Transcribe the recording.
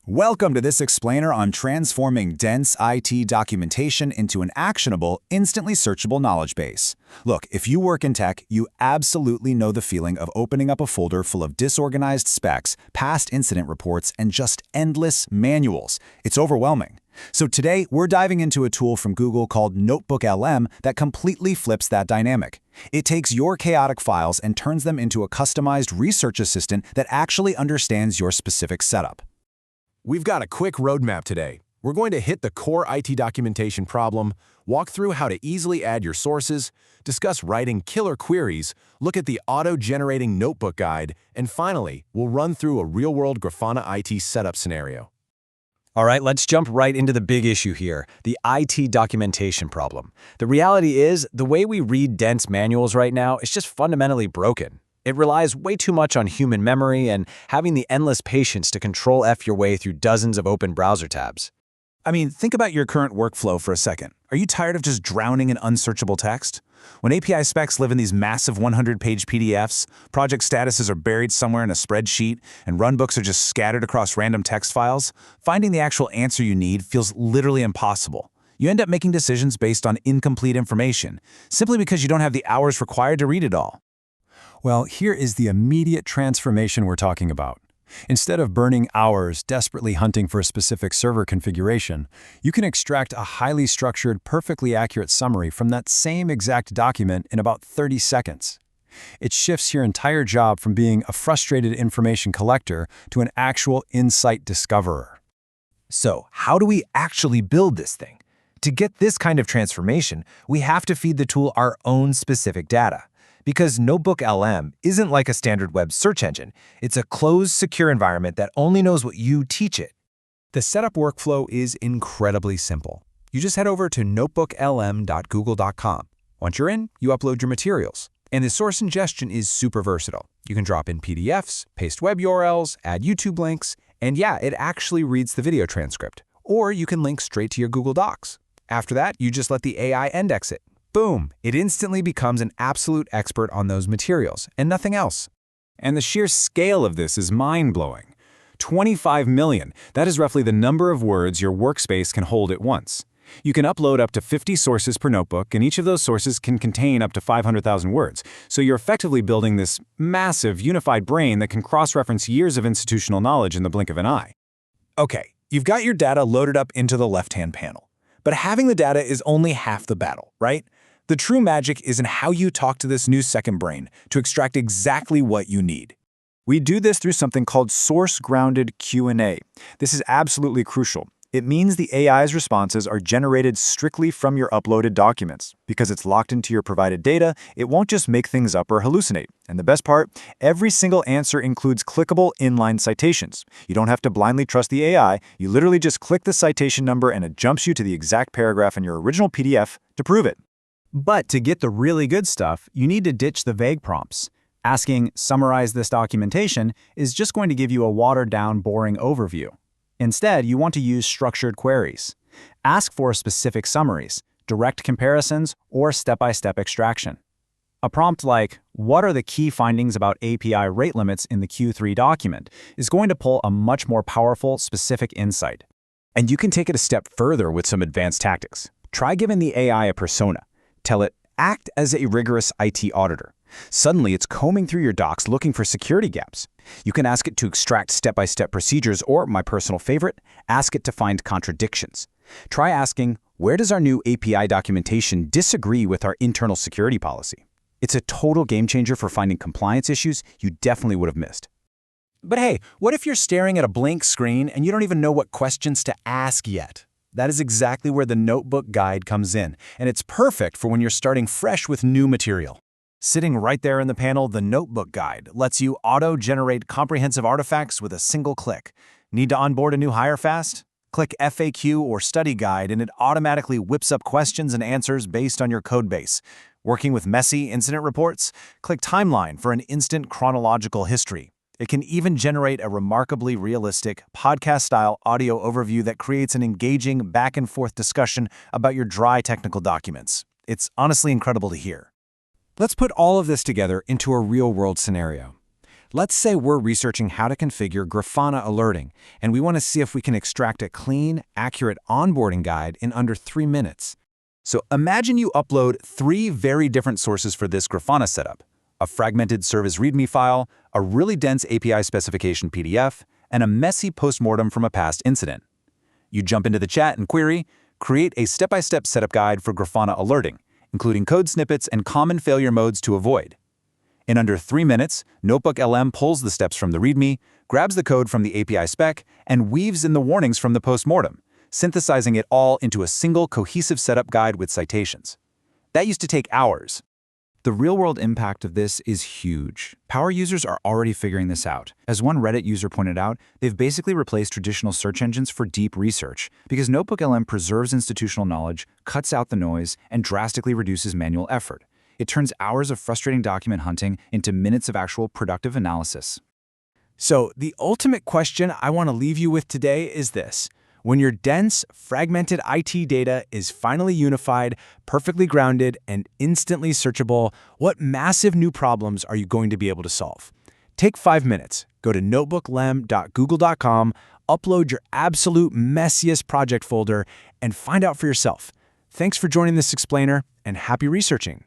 Welcome to this explainer on transforming dense IT documentation into an actionable, instantly searchable knowledge base. Look, if you work in tech, you absolutely know the feeling of opening up a folder full of disorganized specs, past incident reports, and just endless manuals. It's overwhelming. So today, we're diving into a tool from Google called NotebookLM that completely flips that dynamic. It takes your chaotic files and turns them into a customized research assistant that actually understands your specific setup. We've got a quick roadmap today. We're going to hit the core IT documentation problem, walk through how to easily add your sources, discuss writing killer queries, look at the auto-generating notebook guide, and finally, we'll run through a real-world Grafana IT setup scenario. All right, let's jump right into the big issue here, the IT documentation problem. The reality is, the way we read dense manuals right now is just fundamentally broken. It relies way too much on human memory and having the endless patience to Control-F your way through dozens of open browser tabs. I mean, think about your current workflow for a second. Are you tired of just drowning in unsearchable text? When API specs live in these massive 100-page PDFs, project statuses are buried somewhere in a spreadsheet, and runbooks are just scattered across random text files, finding the actual answer you need feels literally impossible. You end up making decisions based on incomplete information, simply because you don't have the hours required to read it all. Well, here is the immediate transformation we're talking about. Instead of burning hours desperately hunting for a specific server configuration, you can extract a highly structured, perfectly accurate summary from that same exact document in about 30 seconds. It shifts your entire job from being a frustrated information collector to an actual insight discoverer. So, how do we actually build this thing? To get this kind of transformation, we have to feed the tool our own specific data. Because NotebookLM isn't like a standard web search engine. It's a closed, secure environment that only knows what you teach it. The setup workflow is incredibly simple. You just head over to notebooklm.google.com. Once you're in, you upload your materials. And the source ingestion is super versatile. You can drop in PDFs, paste web URLs, add YouTube links, and yeah, it actually reads the video transcript. Or you can link straight to your Google Docs. After that, you just let the AI index it. Boom! It instantly becomes an absolute expert on those materials, and nothing else. And the sheer scale of this is mind-blowing. 25 million, that is roughly the number of words your workspace can hold at once. You can upload up to 50 sources per notebook, and each of those sources can contain up to 500,000 words. So you're effectively building this massive, unified brain that can cross-reference years of institutional knowledge in the blink of an eye. Okay, you've got your data loaded up into the left-hand panel. But having the data is only half the battle, right? The true magic is in how you talk to this new second brain to extract exactly what you need. We do this through something called source-grounded Q&A. This is absolutely crucial. It means the AI's responses are generated strictly from your uploaded documents. Because it's locked into your provided data, it won't just make things up or hallucinate. And the best part, every single answer includes clickable inline citations. You don't have to blindly trust the AI. You literally just click the citation number and it jumps you to the exact paragraph in your original PDF to prove it. But to get the really good stuff, you need to ditch the vague prompts. Asking, "Summarize this documentation," is just going to give you a watered-down, boring overview. Instead, you want to use structured queries. Ask for specific summaries, direct comparisons, or step-by-step extraction. A prompt like, "What are the key findings about API rate limits in the Q3 document?" is going to pull a much more powerful, specific insight. And you can take it a step further with some advanced tactics. Try giving the AI a persona. Tell it, act as a rigorous IT auditor. Suddenly, it's combing through your docs looking for security gaps. You can ask it to extract step-by-step procedures, or, my personal favorite, ask it to find contradictions. Try asking, where does our new API documentation disagree with our internal security policy? It's a total game changer for finding compliance issues you definitely would have missed. But hey, what if you're staring at a blank screen and you don't even know what questions to ask yet? That is exactly where the Notebook Guide comes in, and it's perfect for when you're starting fresh with new material. Sitting right there in the panel, the Notebook Guide lets you auto-generate comprehensive artifacts with a single click. Need to onboard a new hire fast? Click FAQ or Study Guide, and it automatically whips up questions and answers based on your codebase. Working with messy incident reports? Click Timeline for an instant chronological history. It can even generate a remarkably realistic, podcast-style audio overview that creates an engaging back-and-forth discussion about your dry technical documents. It's honestly incredible to hear. Let's put all of this together into a real-world scenario. Let's say we're researching how to configure Grafana alerting, and we want to see if we can extract a clean, accurate onboarding guide in under 3 minutes. So imagine you upload 3 very different sources for this Grafana setup: a fragmented service README file, a really dense API specification PDF, and a messy postmortem from a past incident. You jump into the chat and query, create a step-by-step setup guide for Grafana alerting, including code snippets and common failure modes to avoid. In under 3 minutes, NotebookLM pulls the steps from the README, grabs the code from the API spec, and weaves in the warnings from the postmortem, synthesizing it all into a single cohesive setup guide with citations. That used to take hours. The real-world impact of this is huge. Power users are already figuring this out. As one Reddit user pointed out, they've basically replaced traditional search engines for deep research because NotebookLM preserves institutional knowledge, cuts out the noise, and drastically reduces manual effort. It turns hours of frustrating document hunting into minutes of actual productive analysis. So the ultimate question I want to leave you with today is this. When your dense, fragmented IT data is finally unified, perfectly grounded, and instantly searchable, what massive new problems are you going to be able to solve? Take 5 minutes, go to notebooklm.google.com, upload your absolute messiest project folder, and find out for yourself. Thanks for joining this explainer, and happy researching.